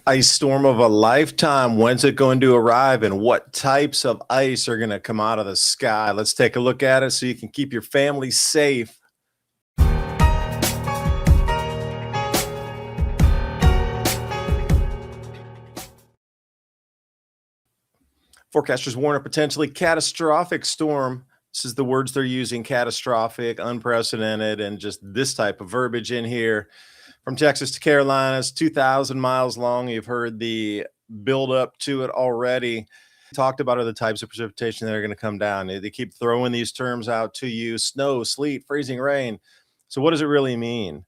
Ice storm of a lifetime. When's it going to arrive, and what types of ice are going to come out of the sky? Let's take a look at it so you can keep your family safe. Forecasters warn a potentially catastrophic storm. This is the words they're using: catastrophic, unprecedented, and just this type of verbiage in here. From Texas to Carolinas, 2,000 miles long. You've heard the build up to it already. Talked about are the types of precipitation that are going to come down. They keep throwing these terms out to you: snow, sleet, freezing rain. So, what does it really mean?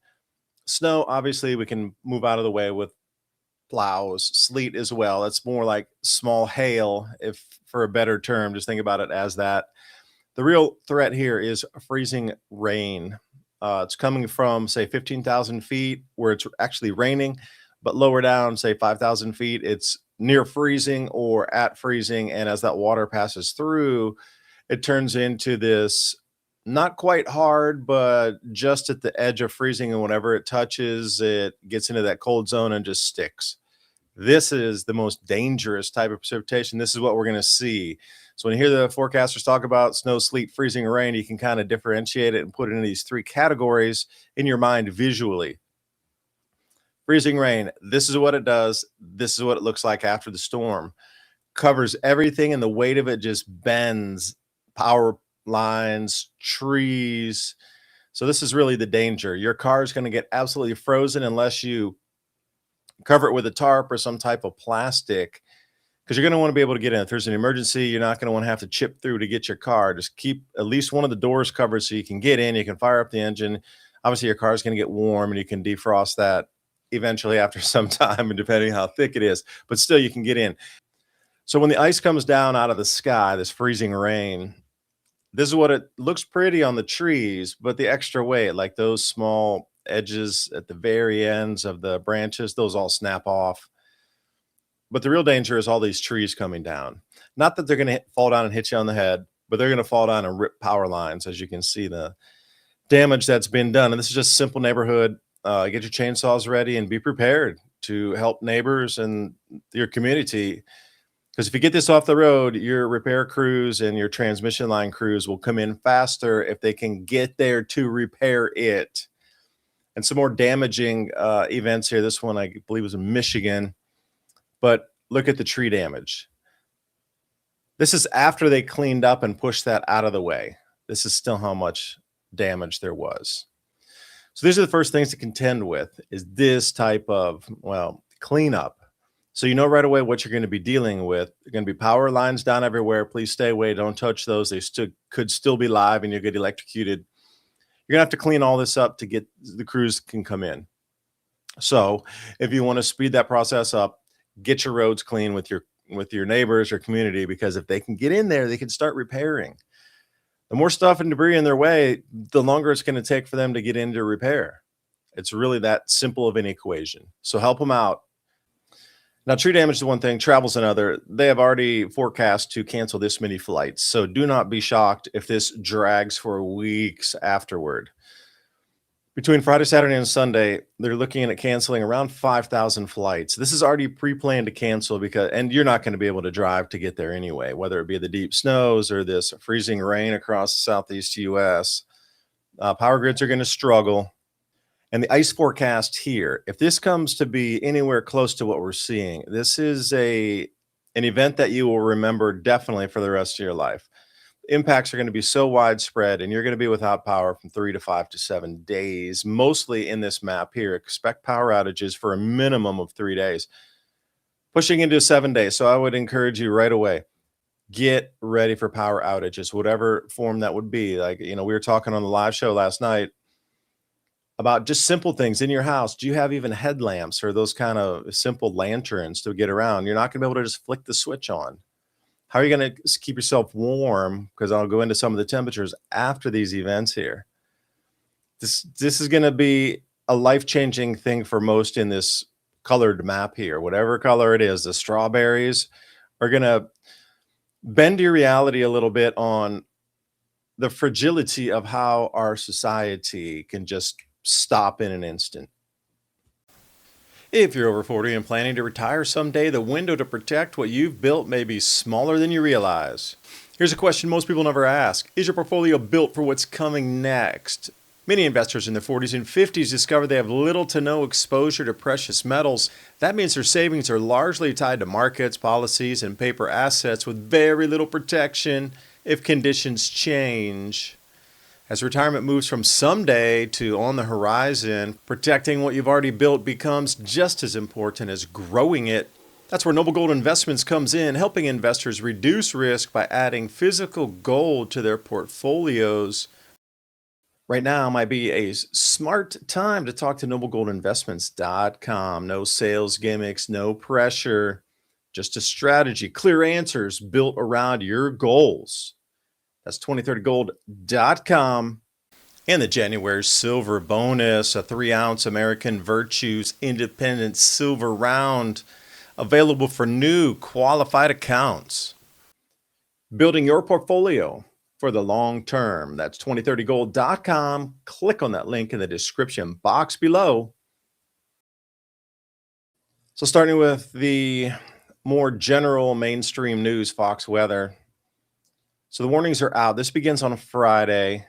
Snow, obviously, we can move out of the way with plows. Sleet as well. That's more like small hail, if for a better term. Just think about it as that. The real threat here is freezing rain. It's coming from, say, 15,000 feet where it's actually raining, but lower down, say 5,000 feet, it's near freezing or at freezing. And as that water passes through, it turns into this not quite hard, but just at the edge of freezing. And whenever it touches, it gets into that cold zone and just sticks. This is the most dangerous type of precipitation. This is what we're going to see. So when you hear the forecasters talk about snow, sleet, freezing rain, you can kind of differentiate it and put it into these three categories in your mind visually. Freezing rain, this is what it does. This is what it looks like after the storm. Covers everything, and the weight of it just bends power lines, trees. So this is really the danger. Your car is going to get absolutely frozen unless you cover it with a tarp or some type of plastic, because you're going to want to be able to get in. If there's an emergency, you're not going to want to have to chip through to get your car. Just keep at least one of the doors covered so you can get in. You can fire up the engine. Obviously, your car is going to get warm, and you can defrost that eventually after some time, and depending how thick it is. But still, you can get in. So when the ice comes down out of the sky, this freezing rain, this is what it looks pretty on the trees, but the extra weight, like those small edges at the very ends of the branches, those all snap off. But the real danger is all these trees coming down. Not that they're going to fall down and hit you on the head, but they're going to fall down and rip power lines, as you can see the damage that's been done. And this is just simple neighborhood. Get your chainsaws ready and be prepared to help neighbors and your community. Because if you get this off the road, your repair crews and your transmission line crews will come in faster if they can get there to repair it. And some more damaging events here. This one, I believe, was in Michigan. But look at the tree damage. This is after they cleaned up and pushed that out of the way. This is still how much damage there was. So these are the first things to contend with, is this type of, well, cleanup. So you know right away what you're going to be dealing with. There are going to be power lines down everywhere. Please stay away. Don't touch those. They could still be live and you'll get electrocuted. You're going to have to clean all this up to get the crews can come in. So if you want to speed that process up, get your roads clean with your neighbors or community, because if they can get in there, they can start repairing. The more stuff and debris in their way, the longer it's going to take for them to get into repair. It's really that simple of an equation. So help them out. Now, tree damage is one thing, travel's another. They have already forecast to cancel this many flights. So do not be shocked if this drags for weeks afterward. Between Friday, Saturday, and Sunday, they're looking at canceling around 5,000 flights. This is already pre-planned to cancel, and you're not going to be able to drive to get there anyway, whether it be the deep snows or this freezing rain across the southeast U.S. Power grids are going to struggle. And the ice forecast here, if this comes to be anywhere close to what we're seeing, this is an event that you will remember definitely for the rest of your life. Impacts are going to be so widespread, and you're going to be without power from 3 to 5 to 7 days. Mostly in this map here, expect power outages for a minimum of 3 days, pushing into 7 days. So I would encourage you right away, get ready for power outages, whatever form that would be. Like, we were talking on the live show last night about just simple things in your house. Do you have even headlamps or those kind of simple lanterns to get around? You're not going to be able to just flick the switch on. How are you going to keep yourself warm? Because I'll go into some of the temperatures after these events here. This is going to be a life-changing thing for most in this colored map here. Whatever color it is, the strawberries are going to bend your reality a little bit on the fragility of how our society can just stop in an instant. If you're over 40 and planning to retire someday, the window to protect what you've built may be smaller than you realize. Here's a question most people never ask. Is your portfolio built for what's coming next? Many investors in their 40s and 50s discover they have little to no exposure to precious metals. That means their savings are largely tied to markets, policies, and paper assets with very little protection if conditions change. As retirement moves from someday to on the horizon, protecting what you've already built becomes just as important as growing it. That's where Noble Gold Investments comes in, helping investors reduce risk by adding physical gold to their portfolios. Right now might be a smart time to talk to noblegoldinvestments.com. No sales gimmicks, no pressure, just a strategy, clear answers built around your goals. That's 2030gold.com. And the January silver bonus, a 3-ounce American Virtues Independent Silver Round, available for new qualified accounts. Building your portfolio for the long term. That's 2030gold.com. Click on that link in the description box below. So starting with the more general mainstream news, Fox weather. So the warnings are out. This begins on a Friday,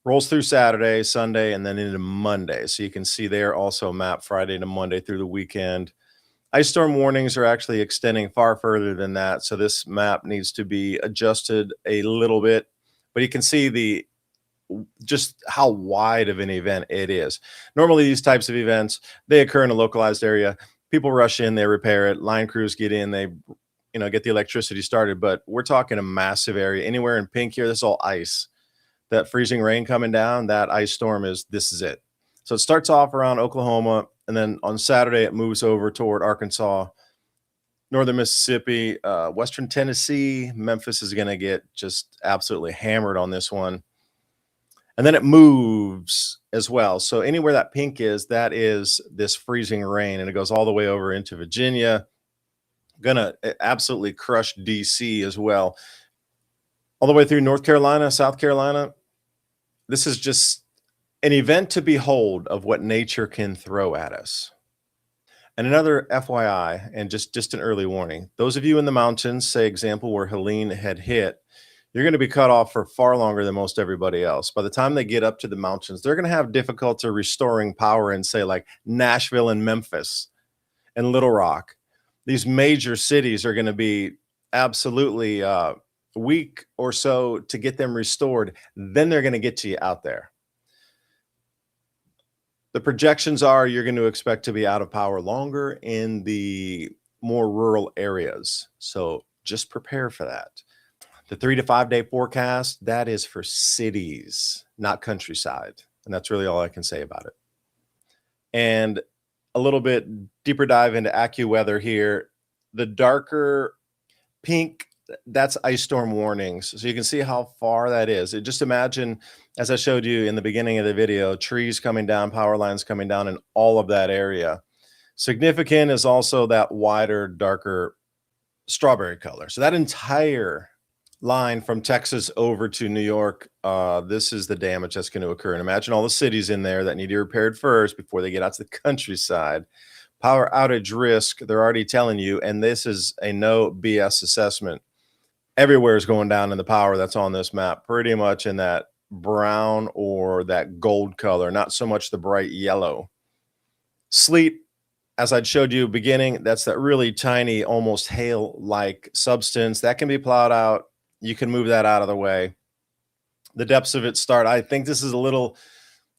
rolls through Saturday, Sunday, and then into Monday. So you can see there also map Friday to Monday through the weekend. Ice storm warnings are actually extending far further than that. So this map needs to be adjusted a little bit, but you can see just how wide of an event it is. Normally these types of events, they occur in a localized area. People rush in, they repair it. Line crews get in, they get the electricity started, but we're talking a massive area. Anywhere in pink here, this is all ice. That freezing rain coming down, that ice storm this is it. So it starts off around Oklahoma, and then on Saturday it moves over toward Arkansas, northern Mississippi, western Tennessee. Memphis is going to get just absolutely hammered on this one. And then it moves as well. So anywhere that pink is, that is this freezing rain, and it goes all the way over into Virginia. Gonna absolutely crush DC as well, all the way through North Carolina, South Carolina. This is just an event to behold of what nature can throw at us. And another FYI, and just an early warning, those of you in the mountains, say example where Helene had hit, you're going to be cut off for far longer than most everybody else. By the time they get up to the mountains, they're going to have difficulty restoring power in, say, like Nashville and Memphis and Little Rock. These major cities are going to be absolutely week or so to get them restored. Then they're going to get to you out there. The projections are you're going to expect to be out of power longer in the more rural areas. So just prepare for that. The 3 to 5 day forecast, that is for cities, not countryside. And that's really all I can say about it. And a little bit deeper dive into AccuWeather here. The darker pink, that's ice storm warnings. So you can see how far that is. Just imagine, as I showed you in the beginning of the video, trees coming down, power lines coming down in all of that area. Significant is also that wider, darker strawberry color. So that entire line from Texas over to New York, this is the damage that's going to occur. And imagine all the cities in there that need to be repaired first before they get out to the countryside. Power outage risk, they're already telling you, and this is a no BS assessment. Everywhere is going down in the power that's on this map, pretty much in that brown or that gold color, not so much the bright yellow. Sleet, as I'd showed you beginning, that's that really tiny, almost hail-like substance that can be plowed out. You can move that out of the way. The depths of it start, I think this is a little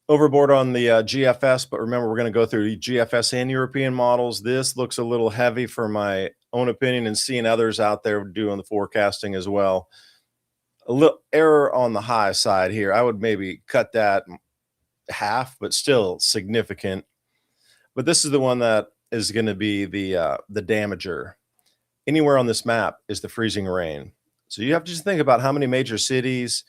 overboard on the GFS, but remember, we're going to go through GFS and European models. This looks a little heavy for my own opinion, and seeing others out there doing the forecasting as well. A little error on the high side here. I would maybe cut that half, but still significant. But this is the one that is going to be the damager. Anywhere on this map is the freezing rain. So you have to just think about how many major cities,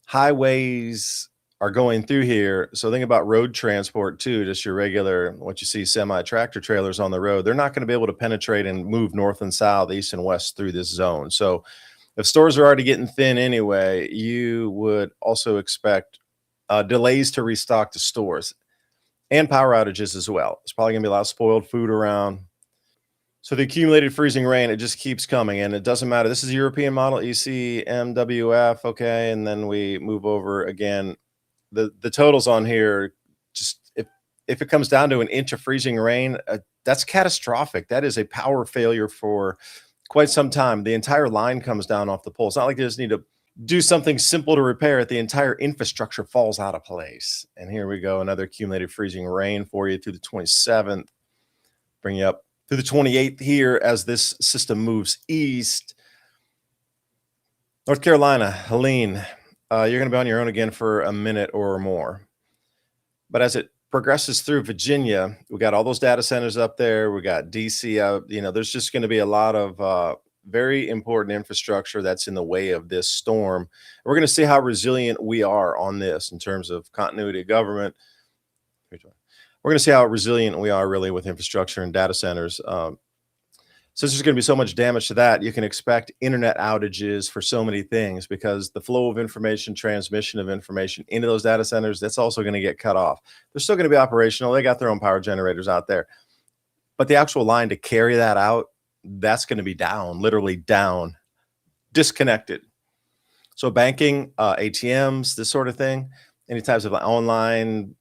highways are going through here. So think about road transport too, just your regular, what you see, semi-tractor trailers on the road. They're not going to be able to penetrate and move north and south, east and west through this zone. So if stores are already getting thin anyway, you would also expect delays to restock the stores. and power outages as well. There's probably gonna be a lot of spoiled food around. So the accumulated freezing rain, it just keeps coming, and it doesn't matter. This is a European model, ECMWF, okay, and then we move over again. The totals on here, just if it comes down to an inch of freezing rain, that's catastrophic. That is a power failure for quite some time. The entire line comes down off the pole. It's not like they just need to do something simple to repair it. The entire infrastructure falls out of place. And here we go, another accumulated freezing rain for you through the 27th. Bring you up through the 28th here as this system moves east. North Carolina, Helene, you're going to be on your own again for a minute or more. But as it progresses through Virginia, we got all those data centers up there. We got DC out. There's just going to be a lot of very important infrastructure that's in the way of this storm. We're going to see how resilient we are on this in terms of continuity of government. We're going to see how resilient we are really with infrastructure and data centers. Since there's going to be so much damage to that, you can expect internet outages for so many things because the flow of information, transmission of information into those data centers, that's also going to get cut off. They're still going to be operational. They got their own power generators out there. But the actual line to carry that out, that's going to be down, literally down, disconnected. So banking, ATMs, this sort of thing, any types of online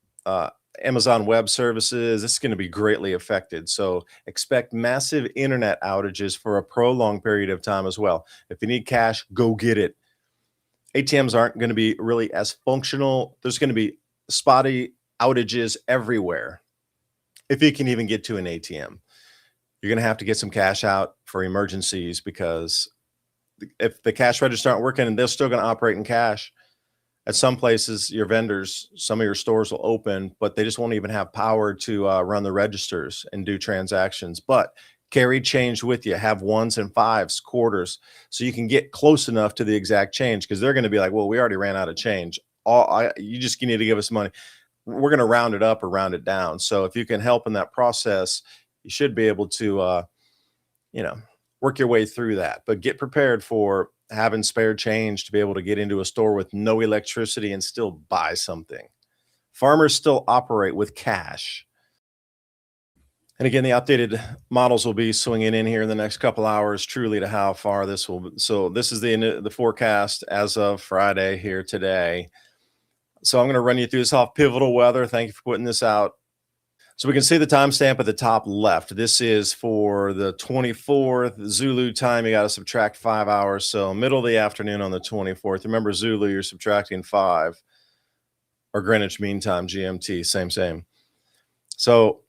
Amazon Web Services, this is going to be greatly affected. So expect massive internet outages for a prolonged period of time as well. If you need cash, go get it. ATMs aren't going to be really as functional. There's going to be spotty outages everywhere. If you can even get to an ATM, you're going to have to get some cash out for emergencies because if the cash registers aren't working and they're still going to operate in cash, at some places, your vendors, some of your stores will open, but they just won't even have power to run the registers and do transactions. But carry change with you, have ones and fives, quarters, so you can get close enough to the exact change because they're going to be like, well, we already ran out of change. You just need to give us money. We're going to round it up or round it down. So if you can help in that process, you should be able to, work your way through that. But get prepared for having spare change to be able to get into a store with no electricity and still buy something. Farmers still operate with cash. And again, the updated models will be swinging in here in the next couple hours, truly to how far this will. So this is the forecast as of Friday here today. So I'm going to run you through this off Pivotal Weather. Thank you for putting this out. So we can see the timestamp at the top left. This is for the 24th Zulu time. You got to subtract 5 hours. So middle of the afternoon on the 24th. Remember Zulu, you're subtracting 5. Or Greenwich Mean Time, GMT, same. So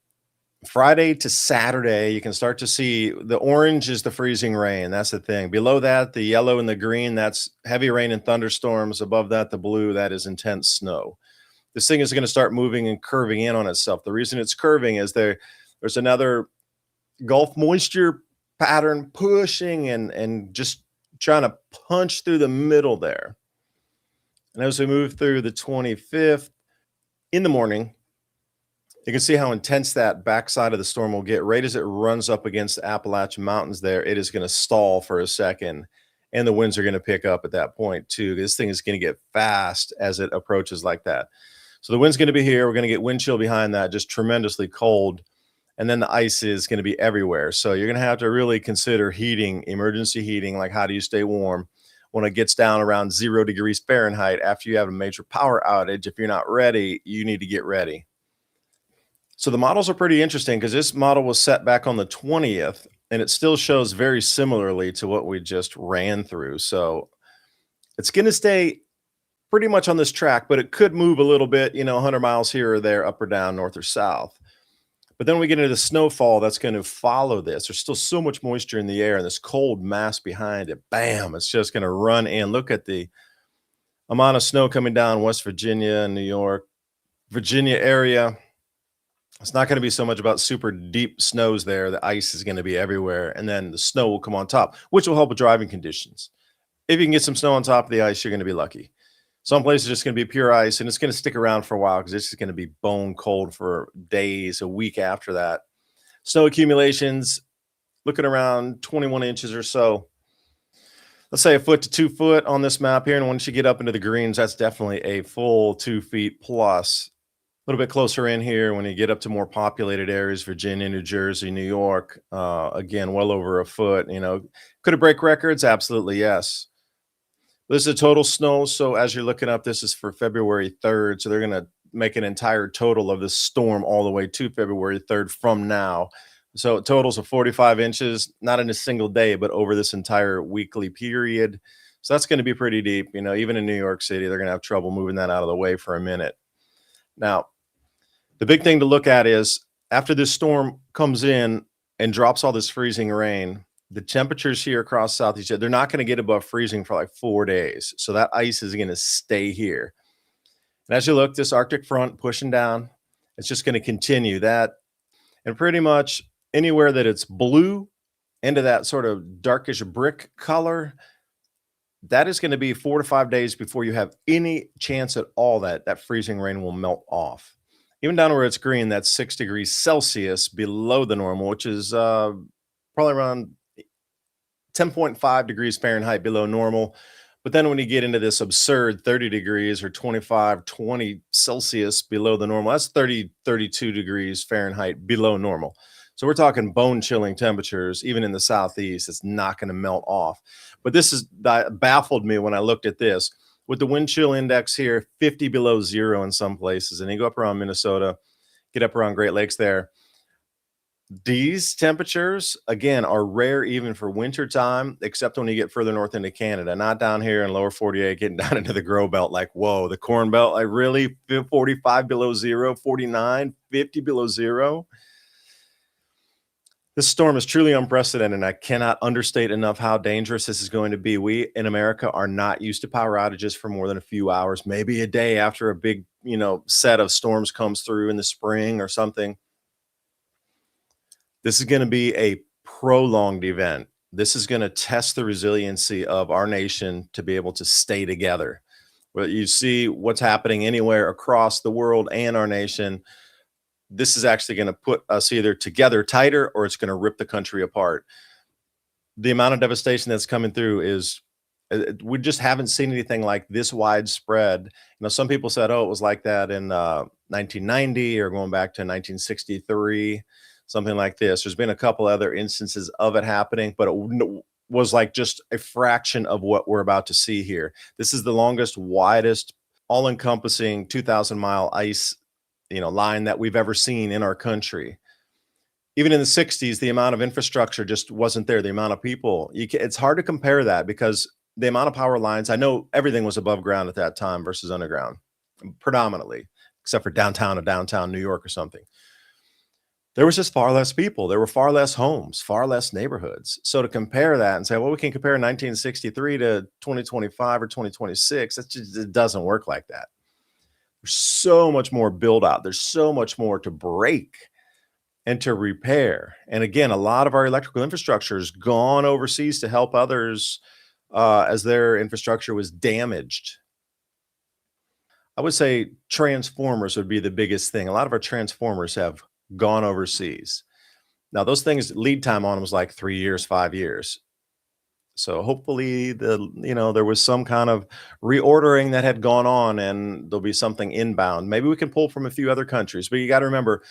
Friday to Saturday, you can start to see the orange is the freezing rain. That's the thing. Below that, the yellow and the green, that's heavy rain and thunderstorms. Above that, the blue, that is intense snow. This thing is going to start moving and curving in on itself. The reason it's curving is there's another Gulf moisture pattern pushing and just trying to punch through the middle there. And as we move through the 25th in the morning, you can see how intense that backside of the storm will get. Right as it runs up against the Appalachian Mountains there, it is going to stall for a second. And the winds are going to pick up at that point too. This thing is going to get fast as it approaches like that. So the wind's going to be here. We're going to get wind chill behind that, just tremendously cold. And then the ice is going to be everywhere. So you're going to have to really consider heating, emergency heating, like how do you stay warm when it gets down around 0 degrees Fahrenheit after you have a major power outage. If you're not ready, you need to get ready. So the models are pretty interesting because this model was set back on the 20th, and it still shows very similarly to what we just ran through. So it's going to stay pretty much on this track, but it could move a little bit, 100 miles here or there, up or down, north or south. But then we get into the snowfall that's going to follow this. There's still so much moisture in the air and this cold mass behind it. Bam, it's just going to run in. Look at the amount of snow coming down West Virginia and New York, Virginia area. It's not going to be so much about super deep snows there. The ice is going to be everywhere. And then the snow will come on top, which will help with driving conditions. If you can get some snow on top of the ice, you're going to be lucky. Some places are just going to be pure ice, and it's going to stick around for a while because it's just going to be bone cold for days, a week after that. Snow accumulations, looking around 21 inches or so. Let's say 1 foot to 2 foot on this map here. And once you get up into the greens, that's definitely a full 2 feet plus. little bit closer in here, when you get up to more populated areas, Virginia, New Jersey, New York, again, well over a foot. Could it break records? Absolutely, yes. This is a total snow. So as you're looking up, this is for February 3rd. So they're going to make an entire total of this storm all the way to February 3rd from now. So it totals of 45 inches, not in a single day, but over this entire weekly period. So that's going to be pretty deep. Even in New York City, they're going to have trouble moving that out of the way for a minute. Now, the big thing to look at is after this storm comes in and drops all this freezing rain, the temperatures here across Southeast Asia, they're not going to get above freezing for like 4 days. So that ice is going to stay here. And as you look, this Arctic front pushing down, it's just going to continue that. And pretty much anywhere that it's blue into that sort of darkish brick color, that is going to be 4 to 5 days before you have any chance at all that that freezing rain will melt off. Even down where it's green, that's 6 degrees Celsius below the normal, which is probably around 10.5 degrees Fahrenheit below normal. But then when you get into this absurd 30 degrees or 25, 20 Celsius below the normal, that's 30, 32 degrees Fahrenheit below normal. So we're talking bone chilling temperatures, even in the Southeast. It's not going to melt off. But that baffled me when I looked at this. With the wind chill index here, 50 below zero in some places. And you go up around Minnesota, get up around Great Lakes there. These temperatures, again, are rare even for winter time, except when you get further north into Canada, not down here in lower 48, getting down into the grow belt. Like, whoa, the corn belt, like really 45 below zero, 49, 50 below zero. This storm is truly unprecedented, and I cannot understate enough how dangerous this is going to be. We in America are not used to power outages for more than a few hours, maybe a day after a big, set of storms comes through in the spring or something. This is going to be a prolonged event. This is going to test the resiliency of our nation to be able to stay together. Well, you see what's happening anywhere across the world and our nation. This is actually going to put us either together tighter or it's going to rip the country apart. The amount of devastation that's coming through is, we just haven't seen anything like this widespread. Some people said, oh, it was like that in 1990 or going back to 1963. Something like this. There's been a couple other instances of it happening, but it was like just a fraction of what we're about to see here. This is the longest, widest, all-encompassing 2,000-mile ice, line that we've ever seen in our country. Even in the 60s, the amount of infrastructure just wasn't there. The amount of people, it's hard to compare that because the amount of power lines, I know everything was above ground at that time versus underground, predominantly, except for downtown New York or something. There was just far less people. There were far less homes, far less neighborhoods. So to compare that and say, well, we can compare 1963 to 2025 or 2026, it doesn't work like that. There's so much more build out. There's so much more to break and to repair. And again, a lot of our electrical infrastructure has gone overseas to help others as their infrastructure was damaged. I would say transformers would be the biggest thing. A lot of our transformers have gone overseas. Now, those things, lead time on them was like 3 years, 5 years. So hopefully there was some kind of reordering that had gone on and there'll be something inbound. Maybe we can pull from a few other countries, but you got to remember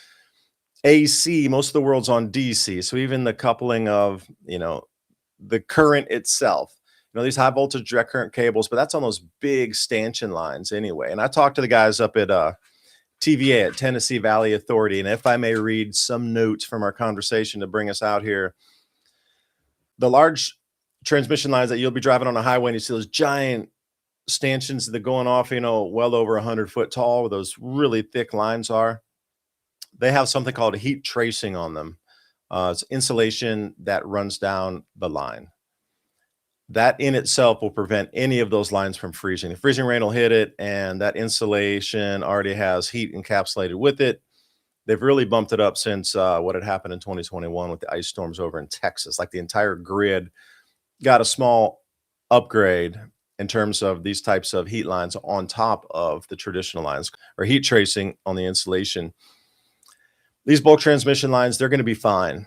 AC, most of the world's on DC. So even the coupling of, the current itself, these high voltage direct current cables, but that's on those big stanchion lines anyway. And I talked to the guys up at TVA at Tennessee Valley Authority. And if I may read some notes from our conversation to bring us out here, the large transmission lines that you'll be driving on a highway and you see those giant stanchions that are going off, well over 100 foot tall, where those really thick lines are. They have something called heat tracing on them. It's insulation that runs down the line. That in itself will prevent any of those lines from freezing. The freezing rain will hit it, and that insulation already has heat encapsulated with it. They've really bumped it up since what had happened in 2021 with the ice storms over in Texas. Like the entire grid got a small upgrade in terms of these types of heat lines on top of the traditional lines, or heat tracing on the insulation. These bulk transmission lines, they're going to be fine.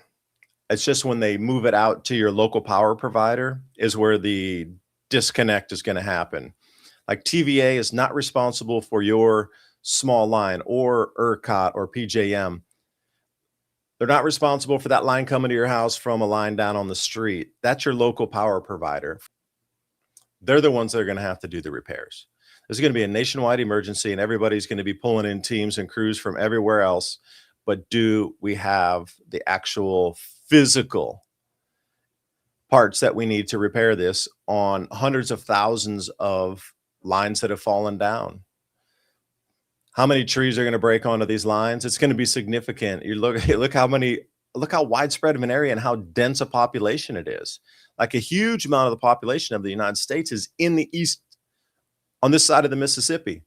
It's just when they move it out to your local power provider is where the disconnect is going to happen. Like TVA is not responsible for your small line or ERCOT or PJM. They're not responsible for that line coming to your house from a line down on the street. That's your local power provider. They're the ones that are going to have to do the repairs. There's going to be a nationwide emergency, and everybody's going to be pulling in teams and crews from everywhere else. But do we have the actual physical parts that we need to repair this on hundreds of thousands of lines that have fallen down? How many trees are going to break onto these lines? It's going to be significant. You look how widespread of an area and how dense a population it is. Like a huge amount of the population of the United States is in the east on this side of the Mississippi.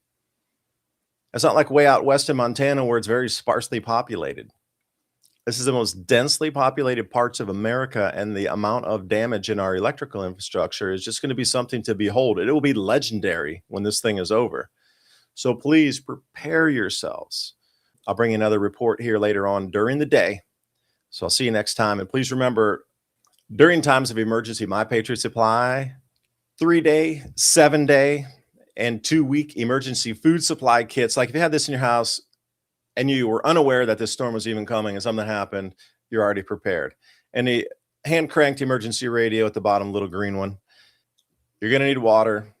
It's not like way out west in Montana where it's very sparsely populated. This is the most densely populated parts of America, and the amount of damage in our electrical infrastructure is just going to be something to behold. It will be legendary when this thing is over. So please prepare yourselves. I'll bring you another report here later on during the day. So I'll see you next time. And please remember, during times of emergency, My Patriot Supply, 3-day, 7-day, and 2-week emergency food supply kits. Like if you had this in your house and you were unaware that this storm was even coming and something happened, you're already prepared. And the hand cranked emergency radio at the bottom, little green one. You're going to need water.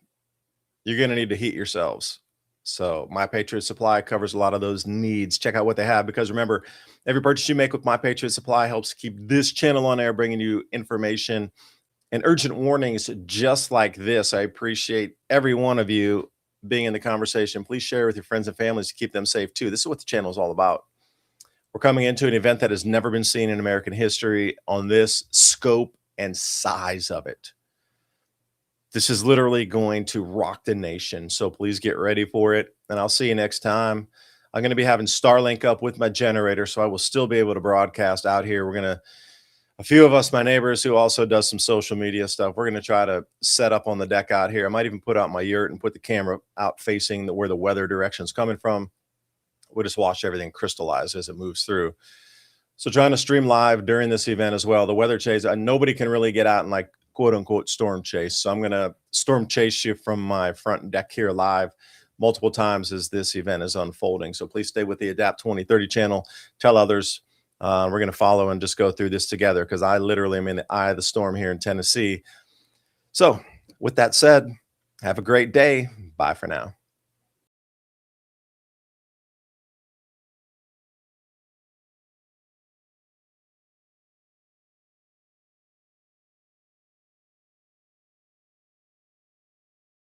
You're going to need to heat yourselves. So My Patriot Supply covers a lot of those needs. Check out what they have, because remember, every purchase you make with My Patriot Supply helps keep this channel on air, bringing you information and urgent warnings just like this. I appreciate every one of you being in the conversation. Please share with your friends and families to keep them safe too. This is what the channel is all about. We're coming into an event that has never been seen in American history on this scope and size of it. This is literally going to rock the nation. So please get ready for it. And I'll see you next time. I'm going to be having Starlink up with my generator, so I will still be able to broadcast out here. A few of us, my neighbors who also does some social media stuff, we're going to try to set up on the deck out here. I might even put out my yurt and put the camera out facing where the weather direction is coming from. We'll just watch everything crystallize as it moves through. So trying to stream live during this event as well. The weather chase, nobody can really get out and like quote unquote storm chase. So I'm going to storm chase you from my front deck here live multiple times as this event is unfolding. So please stay with the Adapt 2030 channel. Tell others. We're going to follow and just go through this together, because I literally am in the eye of the storm here in Tennessee. So with that said, have a great day. Bye for now.